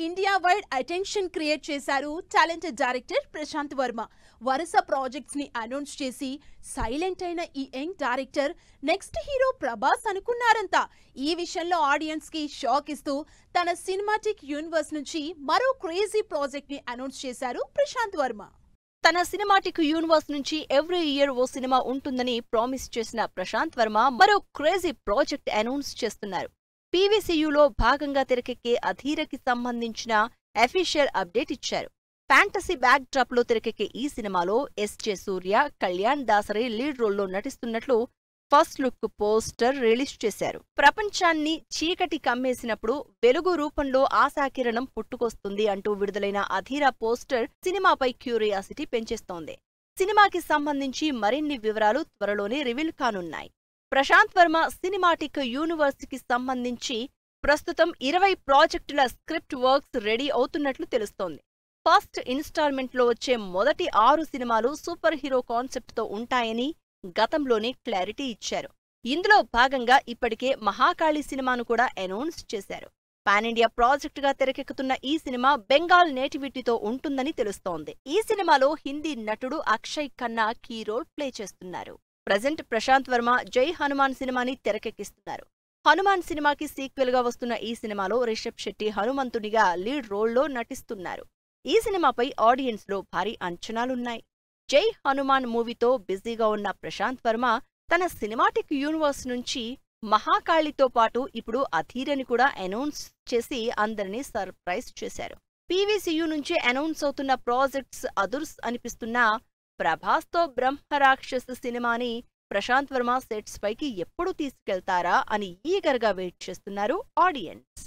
India wide attention create చేశారు talented director Prashanth Varma. వరుస projects ని అనౌన్స్ చేసి సైలెంట్ అయిన ఈ young director next hero Prabhas అనుకున్నారంతా. ఈ విషయంలో ఆడియన్స్ కి షాక్ ఇస్తూ తన సినిమాటిక్ యూనివర్స్ నుంచి మరో క్రేజీ ప్రాజెక్ట్ ని అనౌన్స్ చేశారు ప్రశాంత్ వర్మ. తన సినిమాటిక్ యూనివర్స్ నుంచి ఎవ్రీ ఇయర్ ఓ సినిమా ఉంటుందని ప్రామిస్ చేసిన ప్రశాంత్ వర్మ మరో క్రేజీ ప్రాజెక్ట్ అనౌన్స్ చేస్తున్నారు. పీవీసీయూలో భాగంగా తెరకెక్కే అధీరకి సంబంధించిన అఫీషియల్ అప్డేట్ ఇచ్చారు. ఫ్యాంటసీ బ్యాక్ డ్రాప్ లో తెరకెక్కే ఈ సినిమాలో ఎస్.జె. సూర్య, కళ్యాణ్ దాసరి లీడ్ రోల్లో నటిస్తున్నట్లు ఫస్ట్ లుక్ పోస్టర్ రిలీజ్ చేశారు. ప్రపంచాన్ని చీకటి కమ్మేసినప్పుడు వెలుగు రూపంలో ఆశాకిరణం పుట్టుకొస్తుంది అంటూ విడుదలైన అధీరా పోస్టర్ సినిమాపై క్యూరియాసిటీ పెంచేస్తోంది. సినిమాకి సంబంధించి మరిన్ని వివరాలు త్వరలోనే రివీల్ కానున్నాయి. ప్రశాంత్ వర్మ సినిమాటిక్ యూనివర్స్ కి సంబంధించి ప్రస్తుతం 20 ప్రాజెక్టుల స్క్రిప్ట్ వర్క్స్ రెడీ అవుతున్నట్లు తెలుస్తోంది. ఫస్ట్ ఇన్స్టాల్మెంట్ లో వచ్చే మొదటి 6 సినిమాలు సూపర్ హీరో కాన్సెప్ట్ తో ఉంటాయని గతంలోనే క్లారిటీ ఇచ్చారు. ఇందులో భాగంగా ఇప్పటికే మహాకాళి సినిమాను కూడా అనౌన్స్ చేశారు. పాన్ ఇండియా ప్రాజెక్ట్ గా తెరకెక్కుతున్న ఈ సినిమా బెంగాల్ నేటివిటీతో ఉంటుందని తెలుస్తోంది. ఈ సినిమాలో హిందీ నటుడు Akshaye Khanna key role play చేస్తున్నారు. ప్రజెంట్ ప్రశాంత్ వర్మ జై హనుమాన్ సినిమాని తెరకెక్కిస్తున్నారు. హనుమాన్ సినిమాకి సీక్వెల్ గా వస్తున్న ఈ సినిమాలో రిషబ్ శెట్టి హనుమంతునిగా లీడ్ రోల్లో నటిస్తున్నారు. ఈ సినిమాపై ఆడియన్స్ లో భారీ అంచనాలున్నాయి. జై హనుమాన్ మూవీతో బిజీగా ఉన్న ప్రశాంత్ వర్మ తన సినిమాటిక్ యూనివర్స్ నుంచి మహాకాళితో పాటు ఇప్పుడు అధీరని కూడా అనౌన్స్ చేసి అందరినీ సర్ప్రైజ్ చేశారు. పీవీసీయూ నుంచి అనౌన్స్ అవుతున్న ప్రాజెక్ట్స్ అదుర్స్ అనిపిస్తున్నా ప్రభాస్తో బ్రహ్మరాక్షస్ సినిమాని ప్రశాంత్ వర్మ సెట్స్ పైకి ఎప్పుడు తీసుకెళ్తారా అని ఈగర్గా వెయిట్ చేస్తున్నారు ఆడియన్స్.